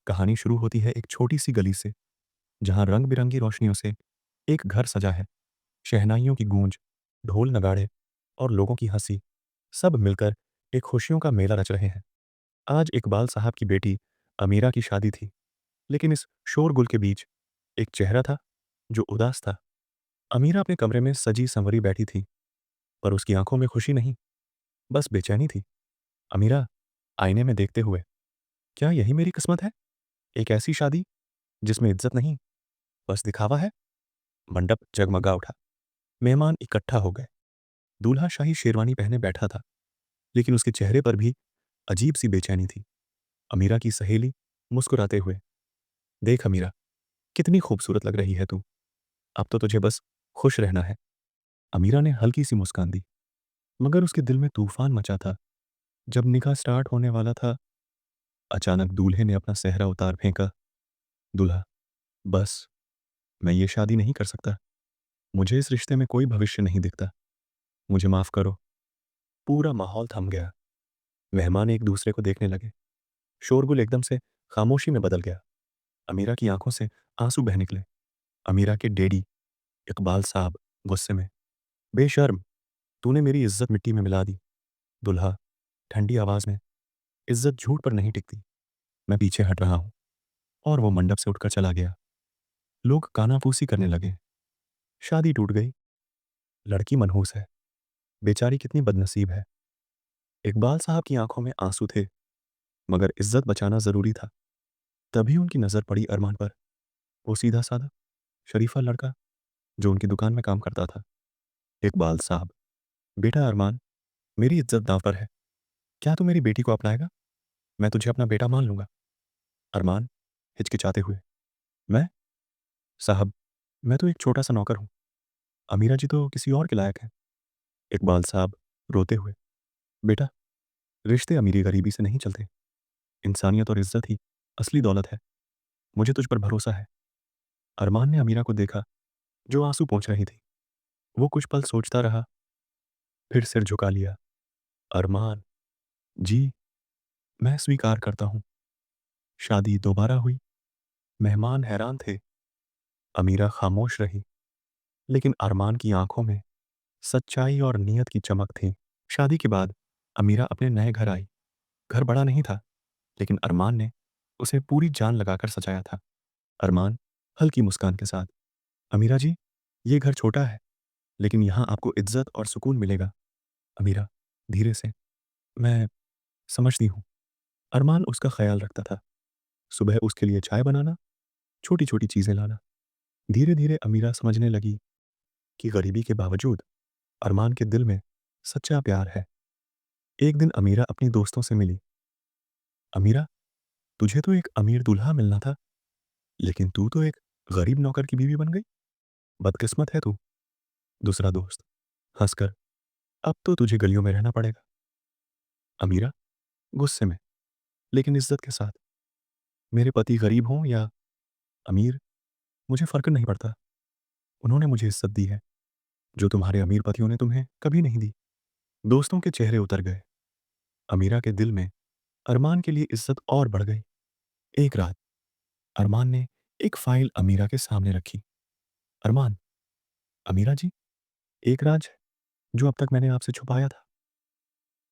कहानी शुरू होती है एक छोटी सी गली से, जहां रंग बिरंगी रोशनियों से एक घर सजा है। शहनाइयों की गूंज, ढोल नगाड़े और लोगों की हंसी, सब मिलकर एक खुशियों का मेला रच रहे हैं। आज इकबाल साहब की बेटी अमीरा की शादी थी, लेकिन इस शोरगुल के बीच एक चेहरा था जो उदास था। अमीरा अपने कमरे में सजी संवरी बैठी थी, पर उसकी आंखों में खुशी नहीं, बस बेचैनी थी। अमीरा आईने में देखते हुए, क्या यही मेरी किस्मत है? एक ऐसी शादी जिसमें इज्जत नहीं, बस दिखावा है। मंडप जगमगा उठा, मेहमान इकट्ठा हो गए। दूल्हा शाही शेरवानी पहने बैठा था, लेकिन उसके चेहरे पर भी अजीब सी बेचैनी थी। अमीरा की सहेली मुस्कुराते हुए, देख अमीरा, कितनी खूबसूरत लग रही है तू। अब तो तुझे बस खुश रहना है। अमीरा ने हल्की सी मुस्कान दी, मगर उसके दिल में तूफान मचा था। जब निकाह स्टार्ट होने वाला था, अचानक दूल्हे ने अपना सेहरा उतार फेंका। दूल्हा, बस, मैं ये शादी नहीं कर सकता। मुझे इस रिश्ते में कोई भविष्य नहीं दिखता। मुझे माफ करो। पूरा माहौल थम गया। मेहमान एक दूसरे को देखने लगे। शोरगुल एकदम से खामोशी में बदल गया। अमीरा की आंखों से आंसू बह निकले। अमीरा के डैडी इकबाल साहब गुस्से में, बेशर्म, तूने मेरी इज्जत मिट्टी में मिला दी। दुल्हा ठंडी आवाज में, इज्जत झूठ पर नहीं टिकती। मैं पीछे हट रहा हूं। और वो मंडप से उठकर चला गया। लोग कानाफूसी करने लगे। शादी टूट गई। लड़की मनहूस है। बेचारी कितनी बदनसीब है। इकबाल साहब की आंखों में आंसू थे, मगर इज्जत बचाना जरूरी था। तभी उनकी नजर पड़ी अरमान पर। वो सीधा साधा शरीफा लड़का जो उनकी दुकान में काम करता था। इकबाल साहब, बेटा अरमान, मेरी इज्जत दांव पर है। क्या तू मेरी बेटी को अपनाएगा? मैं तुझे अपना बेटा मान लूंगा। अरमान हिचकिचाते हुए, मैं? साहब, मैं तो एक छोटा सा नौकर हूं। अमीरा जी तो किसी और के लायक है। इकबाल साहब रोते हुए, बेटा, रिश्ते अमीरी गरीबी से नहीं चलते। इंसानियत और इज्जत ही असली दौलत है। मुझे तुझ पर भरोसा है। अरमान ने अमीरा को देखा, जो आंसू पोंछ रही थी। वो कुछ पल सोचता रहा, फिर सिर झुका लिया। अरमान जी, मैं स्वीकार करता हूं। शादी दोबारा हुई। मेहमान हैरान थे। अमीरा खामोश रही, लेकिन अरमान की आंखों में सच्चाई और नीयत की चमक थी। शादी के बाद अमीरा अपने नए घर आई। घर बड़ा नहीं था, लेकिन अरमान ने उसे पूरी जान लगाकर सजाया था। अरमान हल्की मुस्कान के साथ, अमीरा जी, ये घर छोटा है, लेकिन यहाँ आपको इज्जत और सुकून मिलेगा। अमीरा धीरे से, मैं समझती हूँ। अरमान उसका ख्याल रखता था। सुबह उसके लिए चाय बनाना, छोटी छोटी चीजें लाना। धीरे धीरे अमीरा समझने लगी कि गरीबी के बावजूद अरमान के दिल में सच्चा प्यार है। एक दिन अमीरा अपनी दोस्तों से मिली। अमीरा, तुझे तो एक अमीर दूल्हा मिलना था, लेकिन तू तो एक गरीब नौकर की बीवी बन गई। बदकिस्मत है तू। दूसरा दोस्त हंसकर, अब तो तुझे गलियों में रहना पड़ेगा। अमीरा गुस्से में, लेकिन इज्जत के साथ, मेरे पति गरीब हों या अमीर, मुझे फर्क नहीं पड़ता। उन्होंने मुझे इज्जत दी है, जो तुम्हारे अमीर पतियों ने तुम्हें कभी नहीं दी। दोस्तों के चेहरे उतर गए। अमीरा के दिल में अरमान के लिए इज्जत और बढ़ गई। एक रात अरमान ने एक फाइल अमीरा के सामने रखी। अरमान, अमीरा जी, एक राज है जो अब तक मैंने आपसे छुपाया था।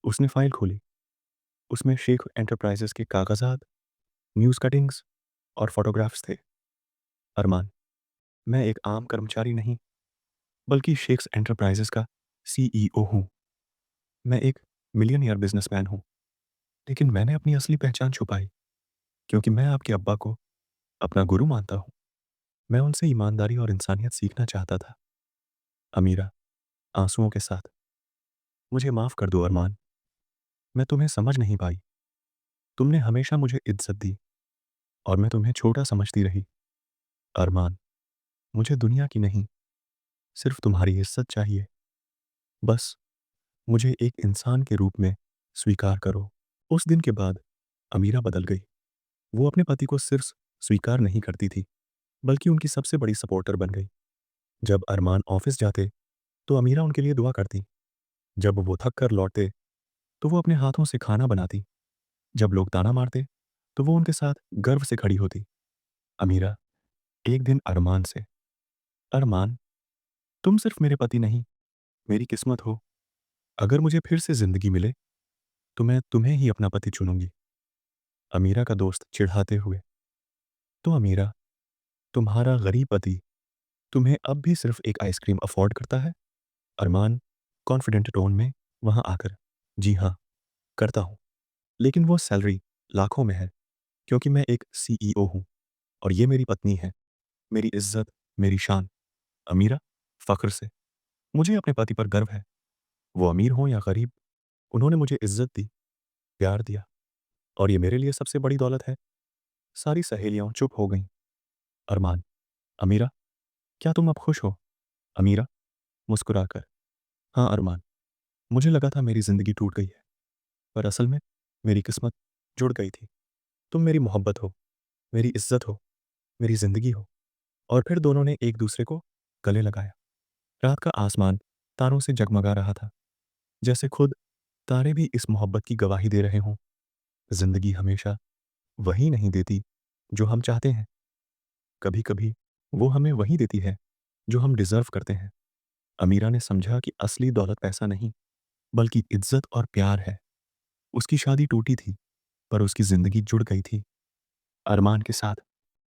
उसने फाइल खोली। उसमें शेख एंटरप्राइजेस के कागजात, न्यूज़ कटिंग्स और फोटोग्राफ्स थे। अरमान, मैं एक आम कर्मचारी नहीं, बल्कि शेख्स एंटरप्राइजेस का सीईओ हूँ। मैं एक मिलियनियर बिजनेसमैन हूँ, लेकिन मैंने अपनी असली पहचान छुपाई, क्योंकि मैं आपके अब्बा को अपना गुरु मानता हूँ। मैं उनसे ईमानदारी और इंसानियत सीखना चाहता था। अमीरा आंसुओं के साथ, मुझे माफ कर दो अरमान, मैं तुम्हें समझ नहीं पाई। तुमने हमेशा मुझे इज्जत दी और मैं तुम्हें छोटा समझती रही। अरमान, मुझे दुनिया की नहीं, सिर्फ तुम्हारी इज्जत चाहिए। बस मुझे एक इंसान के रूप में स्वीकार करो। उस दिन के बाद अमीरा बदल गई। वो अपने पति को सिर्फ स्वीकार नहीं करती थी, बल्कि उनकी सबसे बड़ी सपोर्टर बन गई। जब अरमान ऑफिस जाते, तो अमीरा उनके लिए दुआ करती। जब वो थक कर लौटते, तो वो अपने हाथों से खाना बनाती। जब लोग ताना मारते, तो वो उनके साथ गर्व से खड़ी होती। अमीरा एक दिन अरमान से, अरमान, तुम सिर्फ मेरे पति नहीं, मेरी किस्मत हो। अगर मुझे फिर से ज़िंदगी मिले, तो मैं तुम्हें ही अपना पति चुनूँगी। अमीरा का दोस्त चिढ़ाते हुए, तो अमीरा, तुम्हारा गरीब पति तुम्हें अब भी सिर्फ एक आइसक्रीम अफ़ोर्ड करता है? अरमान कॉन्फिडेंट टोन में वहाँ आकर, जी हाँ, करता हूँ। लेकिन वो सैलरी लाखों में है, क्योंकि मैं एक सीईओ हूँ और ये मेरी पत्नी है, मेरी इज़्ज़त, मेरी शान। अमीरा फ़ख्र से, मुझे अपने पति पर गर्व है। वो अमीर हों या गरीब, उन्होंने मुझे इज़्ज़त दी, प्यार दिया और ये मेरे लिए सबसे बड़ी दौलत है। सारी सहेलियाँ चुप हो गईं। अरमान, अमीरा, क्या तुम अब खुश हो? अमीरा मुस्कुराकर, हाँ अरमान, मुझे लगा था मेरी ज़िंदगी टूट गई है, पर असल में मेरी किस्मत जुड़ गई थी। तुम मेरी मोहब्बत हो, मेरी इज़्ज़त हो, मेरी ज़िंदगी हो। और फिर दोनों ने एक दूसरे को गले लगाया। रात का आसमान तारों से जगमगा रहा था, जैसे खुद तारे भी इस मोहब्बत की गवाही दे रहे हों। ज़िंदगी हमेशा वही नहीं देती जो हम चाहते हैं, कभी-कभी वो हमें वही देती है जो हम डिज़र्व करते हैं। अमीरा ने समझा कि असली दौलत पैसा नहीं, बल्कि इज़्ज़त और प्यार है। उसकी शादी टूटी थी, पर उसकी ज़िंदगी जुड़ गई थी, अरमान के साथ।